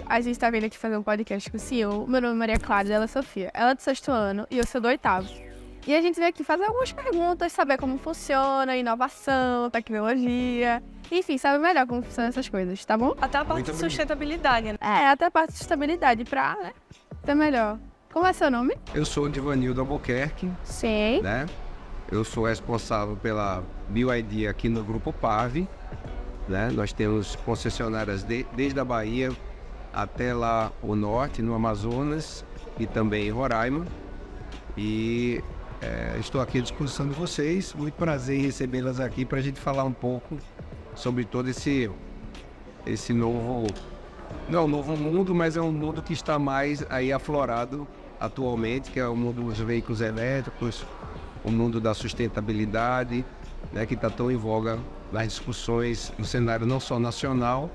A gente tá vindo aqui fazer um podcast com o CEO. Meu nome é Maria Clara, ela é Sofia. Ela é do 6º ano e eu sou do 8º. E a gente veio aqui fazer algumas perguntas, saber como funciona, inovação, tecnologia. Enfim, saber melhor como funcionam essas coisas, tá bom? Até a parte de sustentabilidade, né? Até a parte de sustentabilidade pra, né, ser melhor. Como é seu nome? Eu sou o Divanildo Albuquerque, Sim. né? Eu sou responsável pela BioID aqui no Grupo PAV, né? Nós temos concessionárias desde a Bahia até lá o norte, no Amazonas e também em Roraima. E estou aqui à disposição de vocês. Muito prazer em recebê-las aqui para a gente falar um pouco sobre todo esse novo... Não é um novo mundo, mas é um mundo que está mais aí aflorado atualmente, que é o mundo dos veículos elétricos, o mundo da sustentabilidade, né, que está tão em voga nas discussões no cenário não só nacional,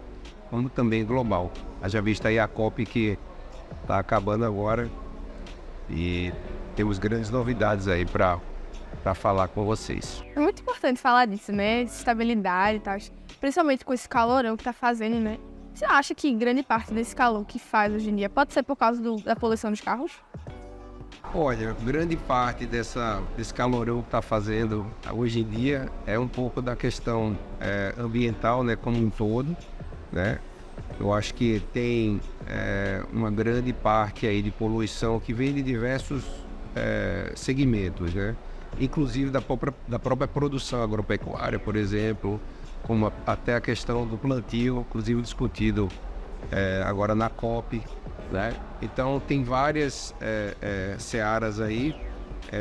como também global. Haja vista aí a COP que está acabando agora e temos grandes novidades aí para falar com vocês. É muito importante falar disso, né? De estabilidade e tal. Principalmente com esse calorão que tá fazendo, né? Você acha que grande parte desse calor que faz hoje em dia pode ser por causa da poluição dos carros? Olha, grande parte desse calorão que está fazendo hoje em dia é um pouco da questão ambiental, né, como um todo, né? Eu acho que tem uma grande parte aí de poluição que vem de diversos segmentos, né? Inclusive da própria produção agropecuária, por exemplo, como até a questão do plantio, inclusive discutido agora na COP, né? Então tem várias searas aí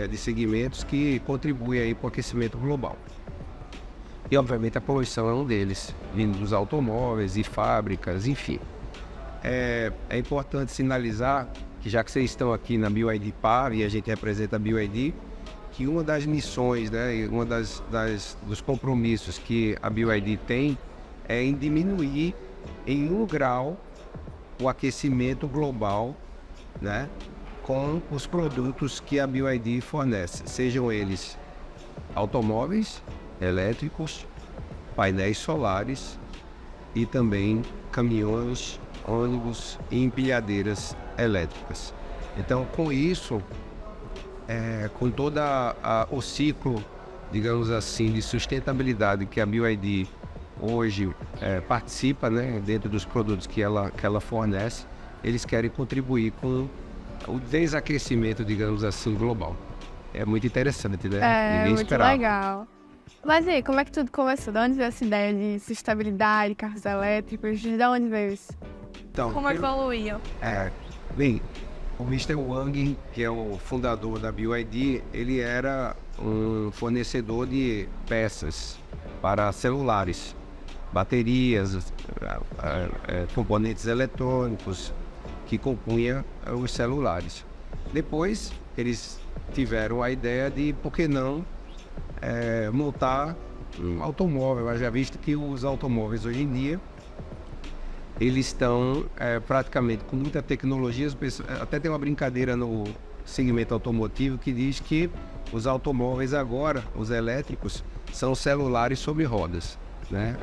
de segmentos que contribuem aí para o aquecimento global. E obviamente a poluição é um deles, vindo dos automóveis e fábricas, enfim. É importante sinalizar que, já que vocês estão aqui na BioID PAV e a gente representa a BioID, que uma das missões, né, e uma dos compromissos que a BioID tem é em diminuir em 1 grau o aquecimento global, né, com os produtos que a BioID fornece, sejam eles automóveis elétricos, painéis solares e também caminhões, ônibus e empilhadeiras elétricas. Então, com isso, com todo o ciclo, digamos assim, de sustentabilidade que a BioID hoje participa, né, dentro dos produtos que ela fornece, eles querem contribuir com o desaquecimento, digamos assim, global. É muito interessante, né? Ninguém Muito esperava. legal. Mas e aí, como é que tudo começou? De onde veio essa ideia de sustentabilidade, carros elétricos? De onde veio isso? Então, Como evoluiu? Bem, o Mr. Wang, que é o fundador da BioID, ele era um fornecedor de peças para celulares, baterias, componentes eletrônicos que compunham os celulares. Depois, eles tiveram a ideia de, por que não, montar um automóvel. Já visto que os automóveis hoje em dia eles estão praticamente com muita tecnologia. Até tem uma brincadeira no segmento automotivo que diz que os automóveis agora, os elétricos, são celulares sobre rodas, né?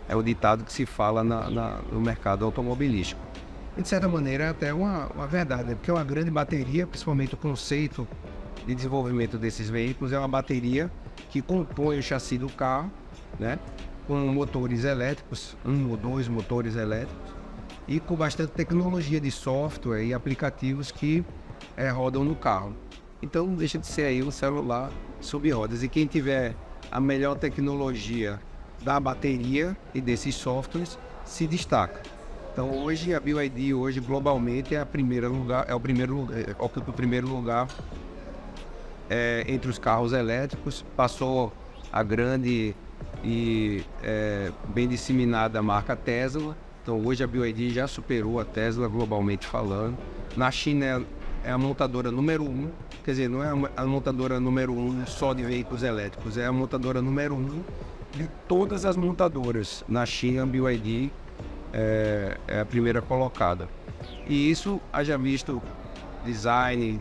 É um ditado que se fala no mercado automobilístico. E, de certa maneira, é até uma verdade, né? Porque uma grande bateria, principalmente o conceito de desenvolvimento desses veículos, é uma bateria que compõe o chassi do carro, né, com motores elétricos, 1 ou 2 motores elétricos, e com bastante tecnologia de software e aplicativos que rodam no carro. Então não deixa de ser aí um celular sob rodas. E quem tiver a melhor tecnologia da bateria e desses softwares se destaca. Então hoje a BioID globalmente ocupa o primeiro lugar entre os carros elétricos. Passou a grande e bem disseminada marca Tesla. Então hoje a BioID já superou a Tesla globalmente falando. Na China é a montadora número 1, quer dizer, não é a montadora número 1 só de veículos elétricos, é a montadora número 1 de todas as montadoras. Na China a BioID é a primeira colocada. E isso, haja visto design,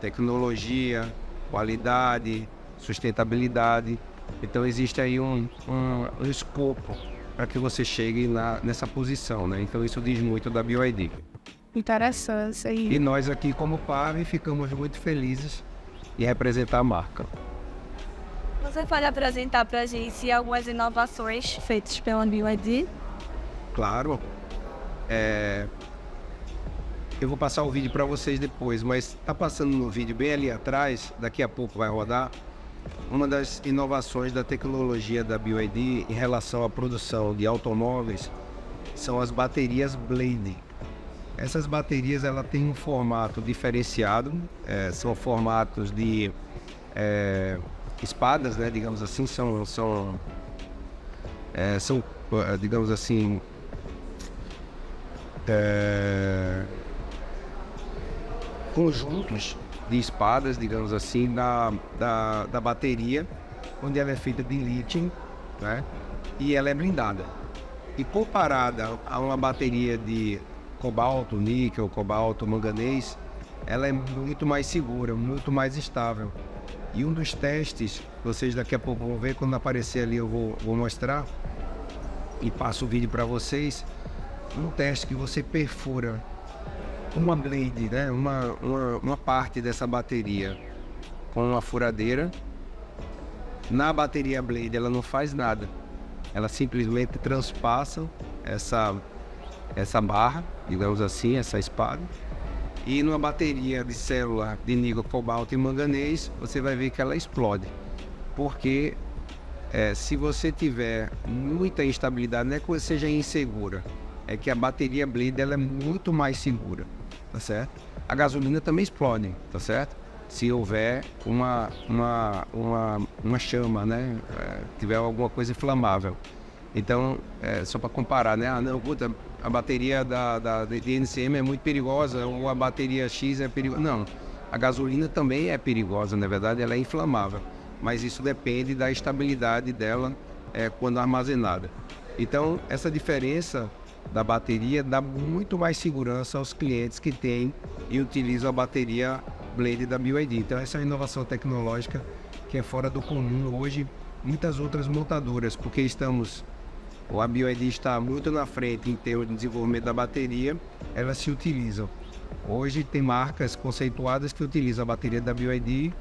tecnologia, qualidade, sustentabilidade, Então existe aí um escopo para que você chegue nessa posição, né? Então isso diz muito da BYD. Interessante isso aí. E nós aqui como PAV ficamos muito felizes em representar a marca. Você pode apresentar para a gente algumas inovações feitas pela BYD? Claro. Eu vou passar o vídeo para vocês depois, mas tá passando no vídeo bem ali atrás, daqui a pouco vai rodar, uma das inovações da tecnologia da BYD em relação à produção de automóveis são as baterias Blade. Essas baterias ela têm um formato diferenciado, são formatos de espadas, né, digamos assim, são digamos assim, conjuntos de espadas, digamos assim, da bateria, onde ela é feita de lítio, né, e ela é blindada. E comparada a uma bateria de cobalto, níquel, cobalto, manganês, ela é muito mais segura, muito mais estável. E um dos testes, vocês daqui a pouco vão ver, quando aparecer ali eu vou mostrar e passo o vídeo para vocês, um teste que você perfura uma blade, né, uma parte dessa bateria com uma furadeira. Na bateria blade ela não faz nada, ela simplesmente transpassa essa barra, digamos assim, essa espada. E numa bateria de célula de níquel, cobalto e manganês, você vai ver que ela explode. Porque se você tiver muita instabilidade, não é que você seja insegura, é que a bateria Blade ela é muito mais segura, tá certo? A gasolina também explode, tá certo? Se houver uma chama, né? Tiver alguma coisa inflamável. Então, só para comparar, né? A bateria de NCM é muito perigosa, ou a bateria X é perigosa. Não, a gasolina também é perigosa, na verdade, ela é inflamável. Mas isso depende da estabilidade dela quando armazenada. Então, essa diferença da bateria dá muito mais segurança aos clientes que têm e utilizam a bateria Blade da BYD. Então, essa é uma inovação tecnológica que é fora do comum hoje. Muitas outras montadoras, porque a BYD está muito na frente em termos de desenvolvimento da bateria, elas se utilizam. Hoje tem marcas conceituadas que utilizam a bateria da BYD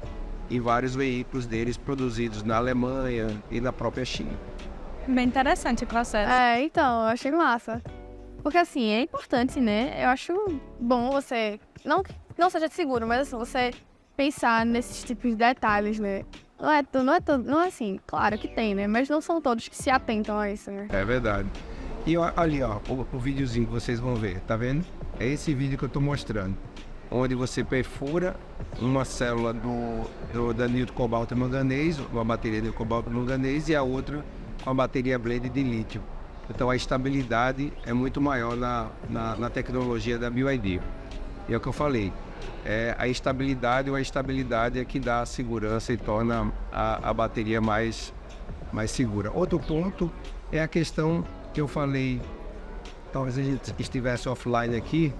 em vários veículos deles produzidos na Alemanha e na própria China. Bem interessante o processo. Então, eu achei massa. Porque assim, é importante, né? Eu acho bom você, não seja seguro, mas assim, você pensar nesses tipos de detalhes, né? Não é assim, claro que tem, né? Mas não são todos que se atentam a isso, né? É verdade. E ali, ó, o videozinho que vocês vão ver, tá vendo? É esse vídeo que eu tô mostrando. Onde você perfura uma célula da níquel, cobalto e manganês, uma bateria de cobalto e manganês, e a outra com a bateria Blade de lítio. Então a estabilidade é muito maior na tecnologia da BYD. E é o que eu falei. A estabilidade é que dá a segurança e torna a bateria mais segura. Outro ponto é a questão que eu falei, talvez a gente estivesse offline aqui,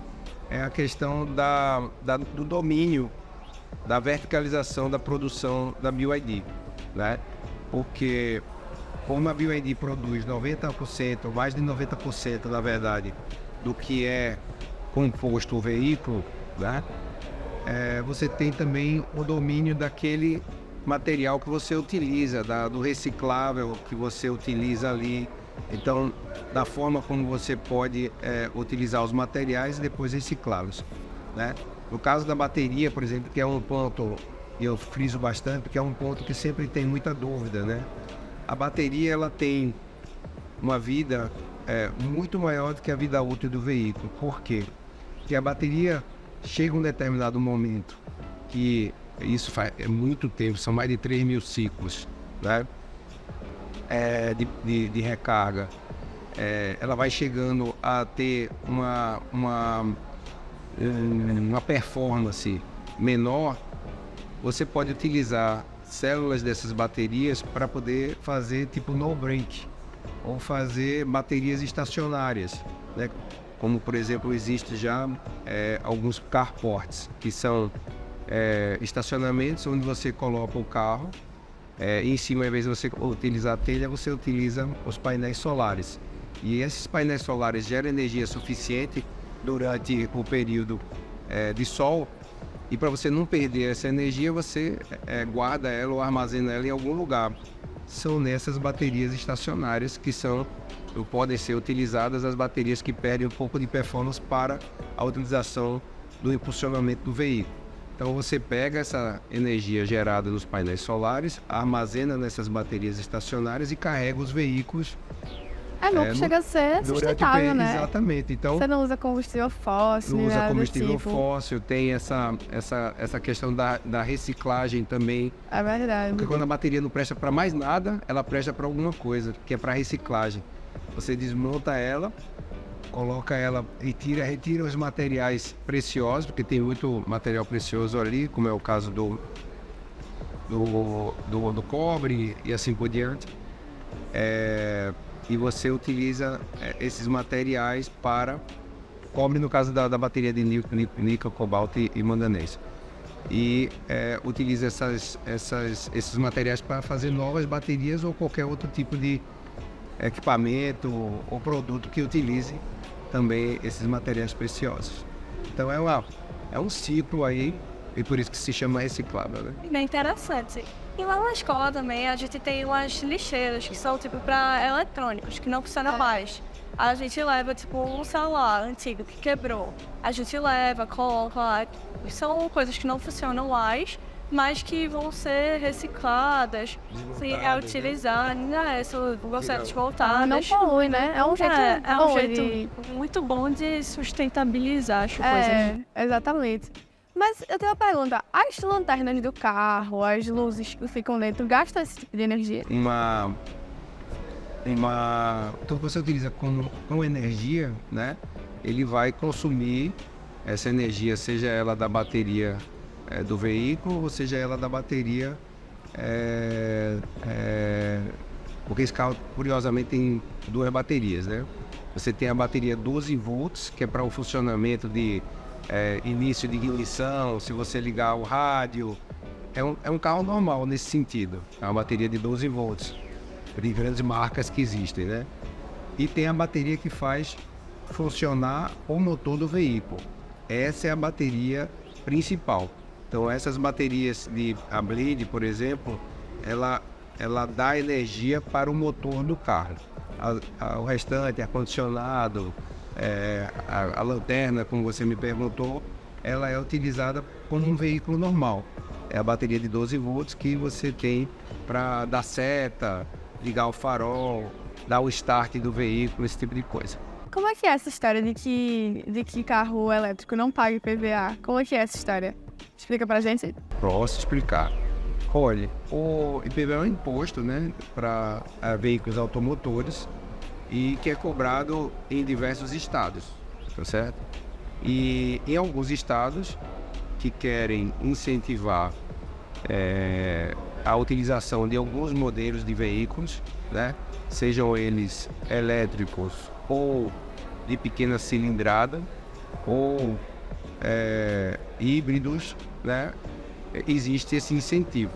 é a questão do domínio, da verticalização da produção da BYD, né? Porque como a BYD produz 90%, mais de 90% na verdade, do que é composto o veículo, né? Você tem também o domínio daquele material que você utiliza, do reciclável que você utiliza ali. Então, da forma como você pode utilizar os materiais e depois reciclá-los, né? No caso da bateria, por exemplo, que é um ponto, eu friso bastante, porque é um ponto que sempre tem muita dúvida, né? A bateria ela tem uma vida muito maior do que a vida útil do veículo. Por quê? Porque a bateria chega um determinado momento, que isso faz muito tempo, são mais de 3.000 ciclos, né? De recarga. Ela vai chegando a ter uma performance menor. Você pode utilizar células dessas baterias para poder fazer tipo no break, ou fazer baterias estacionárias, né? Como por exemplo existe já alguns carports, que são estacionamentos onde você coloca o carro Em cima, ao invés de você utilizar a telha, você utiliza os painéis solares. E esses painéis solares geram energia suficiente durante o período de sol. E para você não perder essa energia, você guarda ela ou armazena ela em algum lugar. São nessas baterias estacionárias que podem ser utilizadas as baterias que perdem um pouco de performance para a utilização do impulsionamento do veículo. Então você pega essa energia gerada nos painéis solares, armazena nessas baterias estacionárias e carrega os veículos. Chega a ser sustentável, né? Exatamente. Então, você não usa combustível fóssil. Não usa nada combustível tipo. fóssil, tem essa questão da reciclagem também. É verdade. Porque quando a bateria não presta para mais nada, ela presta para alguma coisa, que é para reciclagem. Você desmonta ela, coloca ela, retira os materiais preciosos, porque tem muito material precioso ali, como é o caso do cobre e assim por diante. E você utiliza esses materiais para cobre, no caso da bateria de níquel, cobalto e manganês. E utiliza esses materiais para fazer novas baterias ou qualquer outro tipo de equipamento ou produto que utilize também esses materiais preciosos. Então é um ciclo aí, e por isso que se chama reciclável, né? Bem interessante. E lá na escola também a gente tem umas lixeiras que são tipo para eletrônicos, que não funcionam mais. A gente leva tipo um celular antigo que quebrou. A gente leva, coloca lá. São coisas que não funcionam mais, mas que vão ser recicladas, utilizadas, né? Vão ser desmontadas. Não polui, né? É um jeito, muito bom de sustentabilizar as coisas. Exatamente. Mas eu tenho uma pergunta, as lanternas do carro, as luzes que ficam dentro, gastam esse tipo de energia? Tudo que você utiliza com energia, né? Ele vai consumir essa energia, seja ela da bateria do veículo, ou seja ela da bateria, porque esse carro, curiosamente, tem duas baterias, né? Você tem a bateria 12 volts, que é para o funcionamento de início de ignição, se você ligar o rádio. É um carro normal nesse sentido, é uma bateria de 12 volts, de grandes marcas que existem, né? E tem a bateria que faz funcionar o motor do veículo. Essa é a bateria principal. Então essas baterias a Blade, por exemplo, ela dá energia para o motor do carro. O restante, ar-condicionado, a lanterna, como você me perguntou, ela é utilizada como um veículo normal. É a bateria de 12 volts que você tem para dar seta, ligar o farol, dar o start do veículo, esse tipo de coisa. Como é que é essa história de que carro elétrico não paga IPVA? Como é que é essa história? Explica pra gente. Posso explicar. Olha, o IPVA é um imposto, né, para veículos automotores e que é cobrado em diversos estados, tá certo? E em alguns estados que querem incentivar a utilização de alguns modelos de veículos, né, sejam eles elétricos ou de pequena cilindrada ou híbridos, né, existe esse incentivo.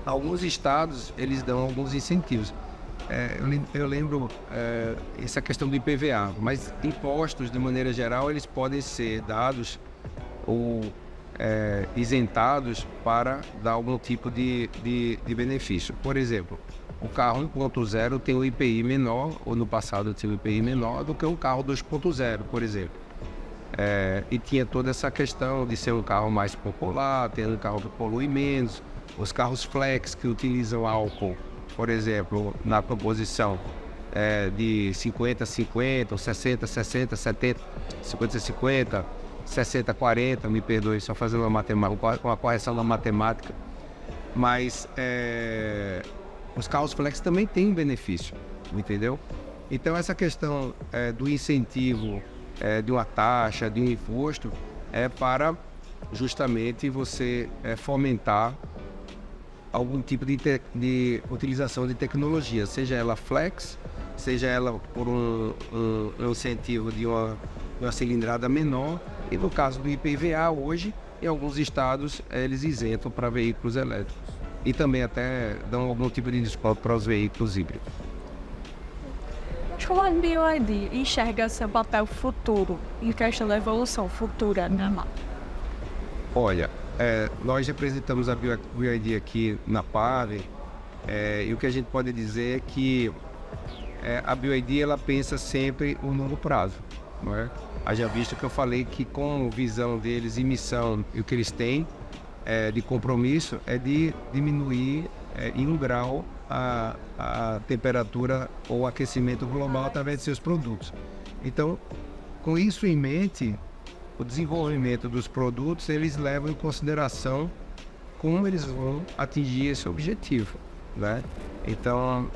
Alguns estados, eles dão alguns incentivos. Eu lembro essa questão do IPVA, mas impostos, de maneira geral, eles podem ser dados ou isentados para dar algum tipo de benefício. Por exemplo, o carro 1.0 tem um IPI menor, ou no passado tinha um IPI menor, do que um carro 2.0, por exemplo. E tinha toda essa questão de ser um carro mais popular, ter um carro que polui menos. Os carros flex que utilizam álcool, por exemplo, na composição de 50-50, ou 60-60, 70, 50-50, 60-40, me perdoe, só fazendo uma correção na matemática. Mas os carros flex também têm um benefício, entendeu? Então essa questão do incentivo, de uma taxa, de um imposto, é para justamente você fomentar algum tipo de utilização de tecnologia, seja ela flex, seja ela por um incentivo de uma cilindrada menor, e no caso do IPVA hoje, em alguns estados eles isentam para veículos elétricos. e também até dão algum tipo de desconto para os veículos híbridos. Como a BYD enxerga seu papel futuro em questão da evolução futura da marca? Olha, nós representamos a BYD aqui na PAV, e o que a gente pode dizer é que a BYD ela pensa sempre no longo prazo, não é? Haja visto que eu falei que com visão deles e missão e o que eles têm de compromisso é de diminuir em 1 grau a temperatura ou aquecimento global através de seus produtos. Então, com isso em mente, o desenvolvimento dos produtos, eles levam em consideração como eles vão atingir esse objetivo, né? Então,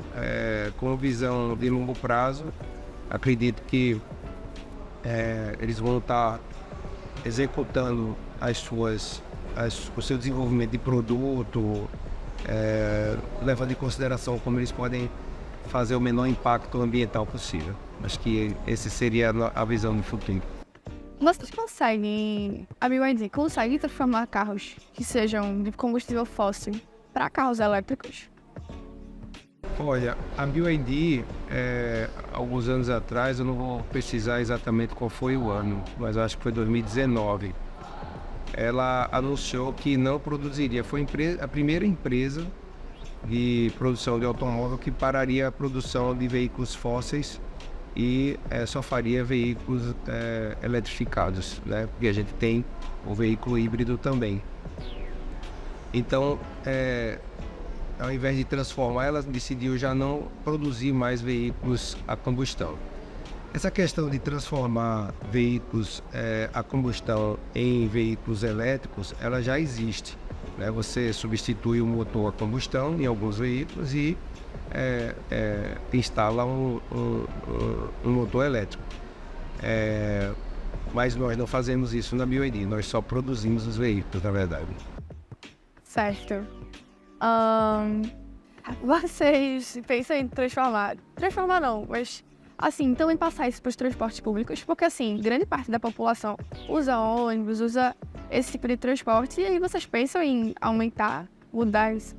com visão de longo prazo, acredito que eles vão estar executando o seu desenvolvimento de produto, levando em consideração como eles podem fazer o menor impacto ambiental possível. Acho que esse seria a visão do futuro. Vocês conseguem, a BYD consegue transformar carros que sejam de combustível fóssil para carros elétricos? Olha, a BYD, alguns anos atrás, eu não vou precisar exatamente qual foi o ano, mas acho que foi 2019, ela anunciou que não produziria, foi a primeira empresa de produção de automóvel que pararia a produção de veículos fósseis e só faria veículos eletrificados, né? Porque a gente tem o veículo híbrido também. Então, ao invés de transformar, ela decidiu já não produzir mais veículos a combustão. Essa questão de transformar veículos a combustão em veículos elétricos, ela já existe, né? Você substitui o motor a combustão em alguns veículos e instala um motor elétrico. Mas nós não fazemos isso na BYD, nós só produzimos os veículos, na verdade. Certo. Vocês pensam em transformar não, mas assim, também passar isso para os transportes públicos, porque assim, grande parte da população usa ônibus, usa esse tipo de transporte, e aí vocês pensam em aumentar, mudar isso?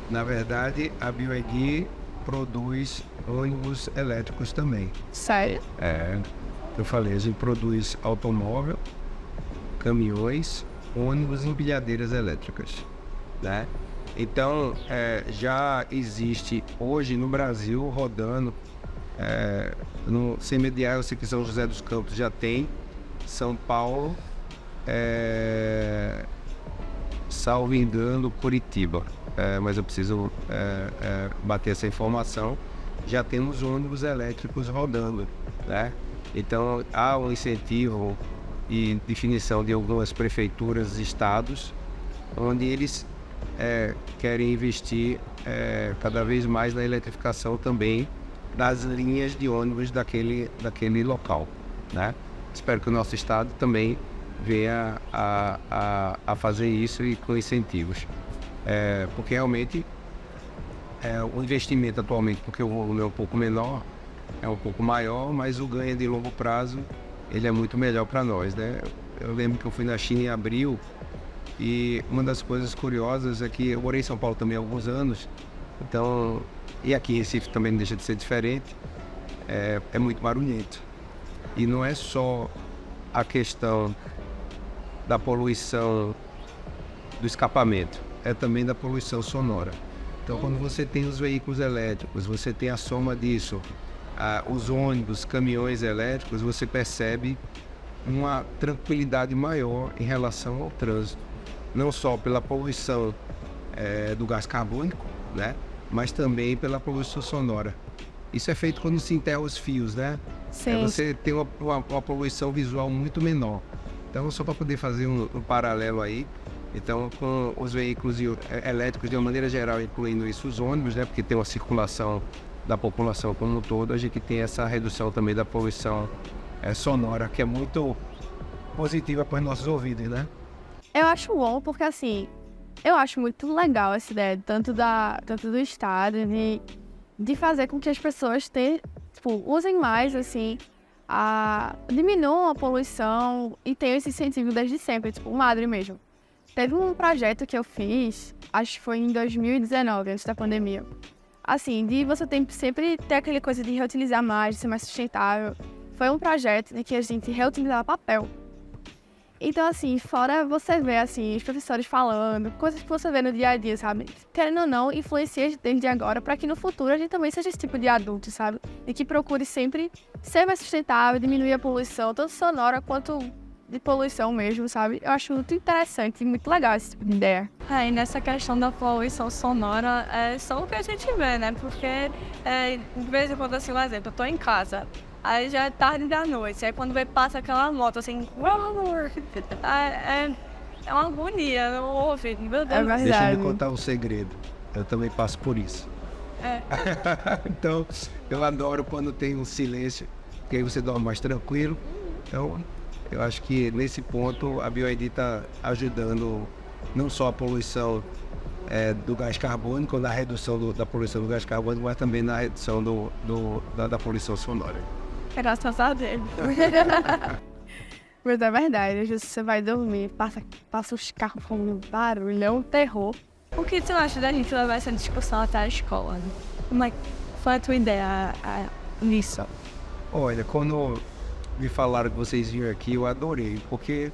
Na verdade, a BYD produz ônibus elétricos também. Sério? Eu falei, a gente produz automóvel, caminhões, ônibus e empilhadeiras elétricas, né? Então, já existe hoje no Brasil rodando, no CMDA, eu sei que São José dos Campos já tem, São Paulo, salvo engano, Curitiba, mas eu preciso bater essa informação. Já temos ônibus elétricos rodando, né? Então há um incentivo e definição de algumas prefeituras e estados onde eles querem investir cada vez mais na eletrificação também das linhas de ônibus daquele local, né? Espero que o nosso estado também venha a fazer isso e com incentivos, porque realmente o investimento atualmente, porque o volume é um pouco menor, é um pouco maior, mas o ganho de longo prazo ele é muito melhor para nós, né? Eu lembro que eu fui na China em abril e uma das coisas curiosas é que eu morei em São Paulo também há alguns anos, então, e aqui em Recife também não deixa de ser diferente, é muito barulhento. E não é só a questão da poluição do escapamento, é também da poluição sonora. Então, quando você tem os veículos elétricos, você tem a soma disso, os ônibus, caminhões elétricos, você percebe uma tranquilidade maior em relação ao trânsito. Não só pela poluição do gás carbônico, né? Mas também pela poluição sonora. Isso é feito quando se enterra os fios, né? Sim. Você tem uma poluição visual muito menor. Então, só para poder fazer um paralelo aí, então, com os veículos elétricos, de uma maneira geral, incluindo isso, os ônibus, né? Porque tem uma circulação da população como um todo, a gente tem essa redução também da poluição sonora, que é muito positiva para os nossos ouvidos, né? Eu acho bom porque, assim, eu acho muito legal essa ideia, tanto do Estado, de fazer com que as pessoas usem mais, assim, diminuam a poluição e tenham esse incentivo desde sempre, tipo, o Madre mesmo. Teve um projeto que eu fiz, acho que foi em 2019, antes da pandemia. Assim, de você sempre ter aquela coisa de reutilizar mais, de ser mais sustentável. Foi um projeto de que a gente reutilizava papel. Então, assim, fora você ver, assim, os professores falando, coisas que você vê no dia a dia, sabe? Querendo ou não, influencia desde agora para que no futuro a gente também seja esse tipo de adulto, sabe? E que procure sempre ser mais sustentável, diminuir a poluição, tanto sonora quanto de poluição mesmo, sabe? Eu acho muito interessante e muito legal esse tipo de ideia. E nessa questão da poluição sonora, é só o que a gente vê, né? Porque, de vez em quando, assim, um exemplo, eu tô em casa, aí já é tarde da noite, aí quando passa aquela moto, assim, é uma agonia, eu ouvi, meu Deus. É verdade. Deixa eu me contar um segredo. Eu também passo por isso. Então, eu adoro quando tem um silêncio, que aí você dorme mais tranquilo. Então, eu acho que nesse ponto a BioID está ajudando não só a poluição do gás carbônico, na redução da poluição do gás carbônico, mas também na redução da poluição sonora. Graças a Deus. Mas é verdade, às vezes você vai dormir, passa os carros com um barulhão, um terror. O que tu acha da gente levar essa discussão até a escola? Como é que foi a tua ideia nisso? Olha, quando me falaram que vocês vinham aqui, eu adorei, porque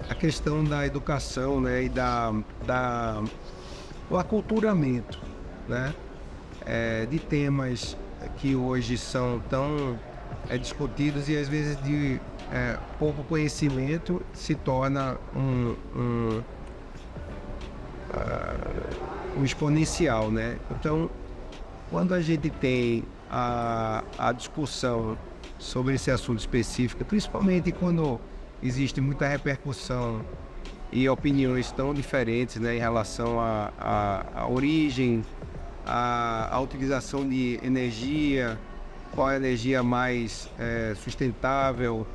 a questão da educação, né, e o aculturamento, né, de temas que hoje são tão discutidos e às vezes de pouco conhecimento se torna um exponencial, né? Então, quando a gente tem a discussão sobre esse assunto específico, principalmente quando existe muita repercussão e opiniões tão diferentes, né, em relação à origem, à utilização de energia, qual é a energia mais sustentável,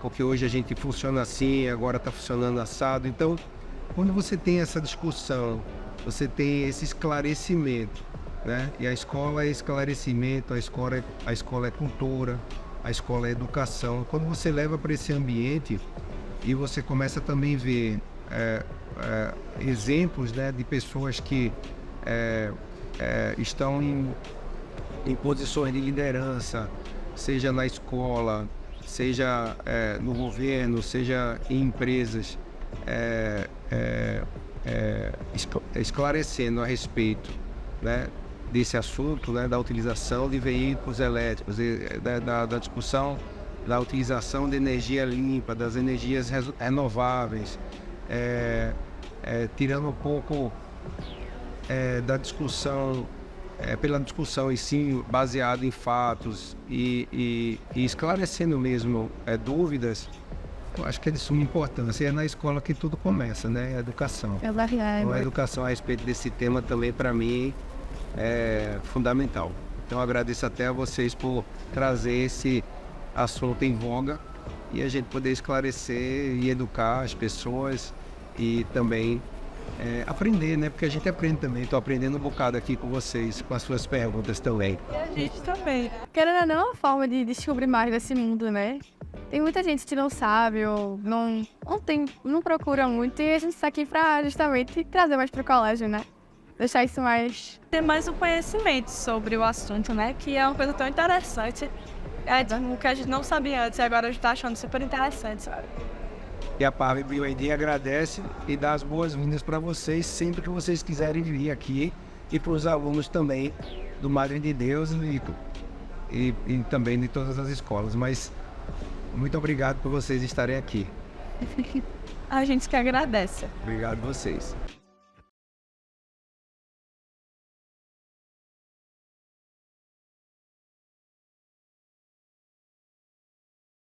porque hoje a gente funciona assim, agora está funcionando assado. Então, quando você tem essa discussão, você tem esse esclarecimento, né? E a escola é esclarecimento, a escola é cultura, a escola é educação. Quando você leva para esse ambiente e você começa também a ver exemplos, né, de pessoas que estão em posições de liderança, seja na escola, seja no governo, seja em empresas, esclarecendo a respeito, né, desse assunto, né, da utilização de veículos elétricos, da discussão da utilização de energia limpa, das energias renováveis, tirando um pouco da discussão, pela discussão e sim baseado em fatos e esclarecendo mesmo dúvidas. Eu acho que é de suma importância. E é na escola que tudo começa, né? A educação. É verdade. Então, a educação a respeito desse tema também, para mim, é fundamental. Então, eu agradeço até a vocês por trazer esse assunto em voga e a gente poder esclarecer e educar as pessoas e também aprender, né? Porque a gente aprende também. Estou aprendendo um bocado aqui com vocês, com as suas perguntas também. E a gente também. Querendo ou não, é uma forma de descobrir mais desse mundo, né? Tem muita gente que não sabe ou não procura muito e a gente está aqui para justamente trazer mais para o colégio, né? Deixar isso mais... Ter mais um conhecimento sobre o assunto, né? Que é uma coisa tão interessante. O que a gente não sabia antes e agora a gente está achando super interessante, sabe? E a PAV BioID agradece e dá as boas-vindas para vocês sempre que vocês quiserem vir aqui e para os alunos também do Madre de Deus e também de todas as escolas. Mas muito obrigado por vocês estarem aqui. A gente que agradece. Obrigado a vocês.